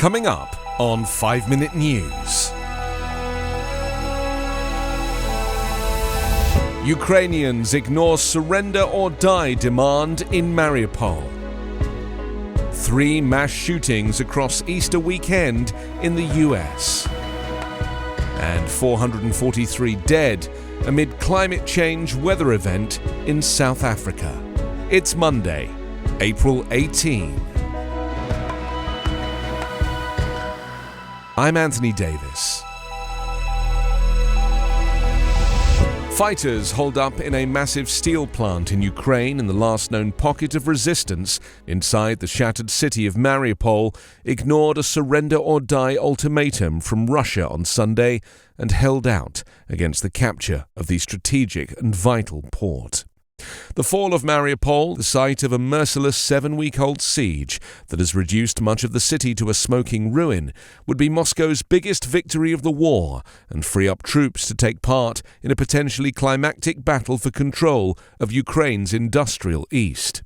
Coming up on 5 Minute News. Ukrainians ignore surrender or die demand in Mariupol. 3 mass shootings across Easter weekend in the US. And 443 dead amid climate change weather event in South Africa. It's Monday, April 18. I'm Anthony Davis. Fighters holed up in a massive steel plant in Ukraine in the last known pocket of resistance inside the shattered city of Mariupol ignored a surrender or die ultimatum from Russia on Sunday and held out against the capture of the strategic and vital port. The fall of Mariupol, the site of a merciless 7-week-old siege that has reduced much of the city to a smoking ruin, would be Moscow's biggest victory of the war and free up troops to take part in a potentially climactic battle for control of Ukraine's industrial east.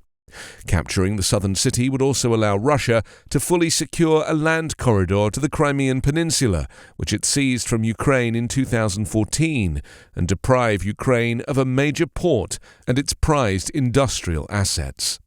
Capturing the southern city would also allow Russia to fully secure a land corridor to the Crimean Peninsula, which it seized from Ukraine in 2014, and deprive Ukraine of a major port and its prized industrial assets.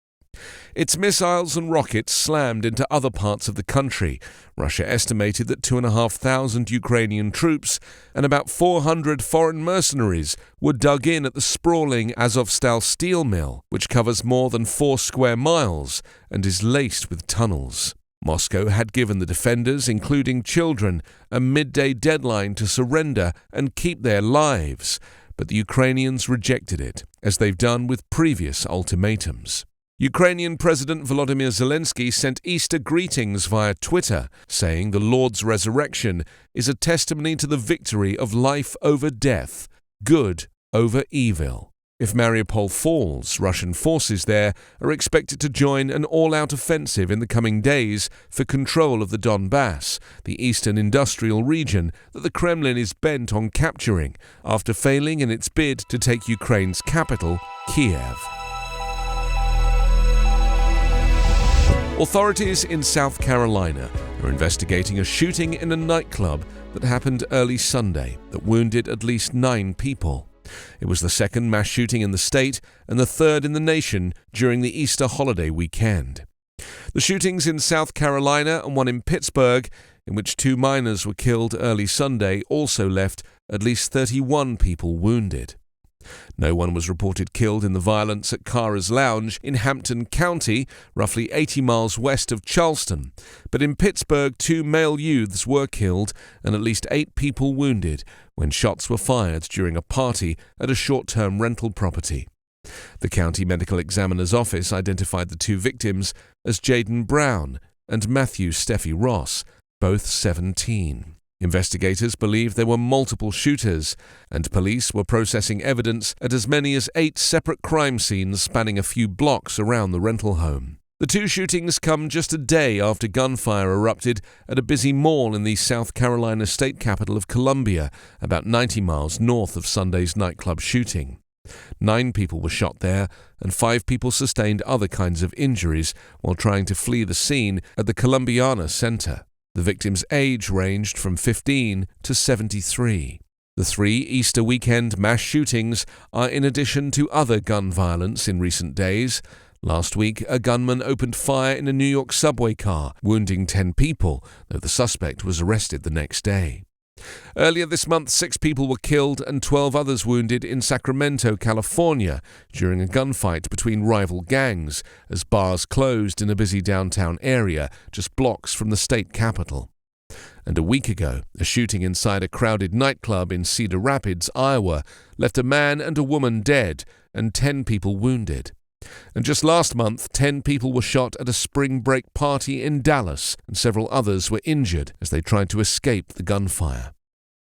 Its missiles and rockets slammed into other parts of the country. Russia estimated that 2,500 Ukrainian troops and about 400 foreign mercenaries were dug in at the sprawling Azovstal steel mill, which covers more than 4 square miles and is laced with tunnels. Moscow had given the defenders, including children, a midday deadline to surrender and keep their lives, but the Ukrainians rejected it, as they've done with previous ultimatums. Ukrainian President Volodymyr Zelensky sent Easter greetings via Twitter, saying the Lord's resurrection is a testimony to the victory of life over death, good over evil. If Mariupol falls, Russian forces there are expected to join an all-out offensive in the coming days for control of the Donbass, the eastern industrial region that the Kremlin is bent on capturing after failing in its bid to take Ukraine's capital, Kiev. Authorities in South Carolina are investigating a shooting in a nightclub that happened early Sunday that wounded at least 9 people. It was the second mass shooting in the state and the third in the nation during the Easter holiday weekend. The shootings in South Carolina and one in Pittsburgh, in which 2 minors were killed early Sunday, also left at least 31 people wounded. No one was reported killed in the violence at Cara's Lounge in Hampton County, roughly 80 miles west of Charleston. But in Pittsburgh, 2 male youths were killed and at least 8 people wounded when shots were fired during a party at a short-term rental property. The county medical examiner's office identified the 2 victims as Jaden Brown and Matthew Steffi Ross, both 17. Investigators believe there were multiple shooters, and police were processing evidence at as many as 8 separate crime scenes spanning a few blocks around the rental home. The 2 shootings come just a day after gunfire erupted at a busy mall in the South Carolina state capital of Columbia, about 90 miles north of Sunday's nightclub shooting. 9 people were shot there, and 5 people sustained other kinds of injuries while trying to flee the scene at the Columbiana Center. The victims' age ranged from 15 to 73. The 3 Easter weekend mass shootings are in addition to other gun violence in recent days. Last week, a gunman opened fire in a New York subway car, wounding 10 people, though the suspect was arrested the next day. Earlier this month, 6 people were killed and 12 others wounded in Sacramento, California, during a gunfight between rival gangs as bars closed in a busy downtown area just blocks from the state capital. And a week ago, a shooting inside a crowded nightclub in Cedar Rapids, Iowa, left a man and a woman dead and 10 people wounded. And just last month, 10 people were shot at a spring break party in Dallas, and several others were injured as they tried to escape the gunfire.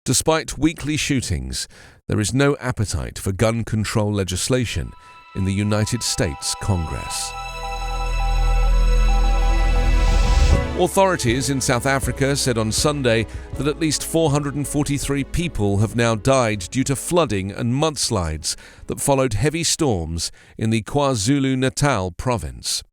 Despite weekly shootings, there is no appetite for gun control legislation in the United States Congress. Authorities in South Africa said on Sunday that at least 443 people have now died due to flooding and mudslides that followed heavy storms in the KwaZulu-Natal province.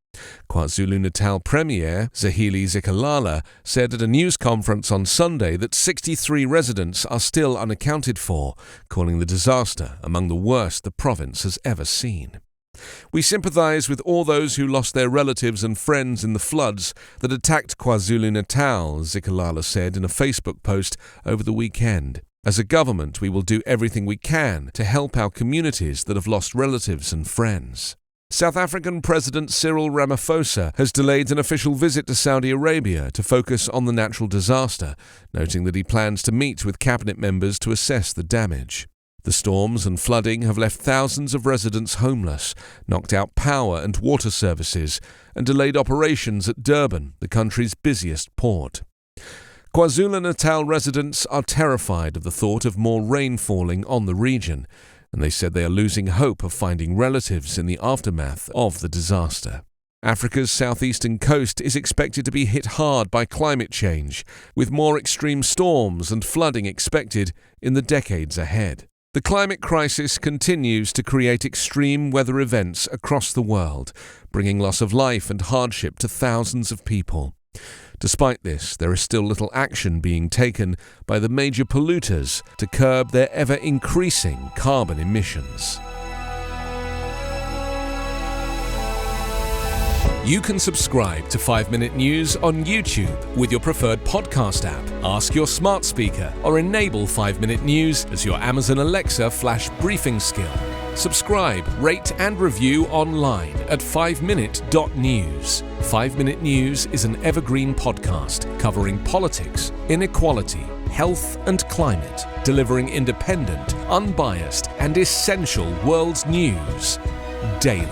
KwaZulu-Natal Premier Zahili Zikalala said at a news conference on Sunday that 63 residents are still unaccounted for, calling the disaster among the worst the province has ever seen. "We sympathise with all those who lost their relatives and friends in the floods that attacked KwaZulu-Natal," Zikalala said in a Facebook post over the weekend. "As a government, we will do everything we can to help our communities that have lost relatives and friends." South African President Cyril Ramaphosa has delayed an official visit to Saudi Arabia to focus on the natural disaster, noting that he plans to meet with cabinet members to assess the damage. The storms and flooding have left thousands of residents homeless, knocked out power and water services, and delayed operations at Durban, the country's busiest port. KwaZulu-Natal residents are terrified of the thought of more rain falling on the region, and they said they are losing hope of finding relatives in the aftermath of the disaster. Africa's southeastern coast is expected to be hit hard by climate change, with more extreme storms and flooding expected in the decades ahead. The climate crisis continues to create extreme weather events across the world, bringing loss of life and hardship to thousands of people. Despite this, there is still little action being taken by the major polluters to curb their ever-increasing carbon emissions. You can subscribe to 5-Minute News on YouTube with your preferred podcast app. Ask your smart speaker or enable 5-Minute News as your Amazon Alexa flash briefing skill. Subscribe, rate and review online at 5minute.news. 5-Minute News is an Evergreen podcast covering politics, inequality, health and climate, delivering independent, unbiased and essential world news daily.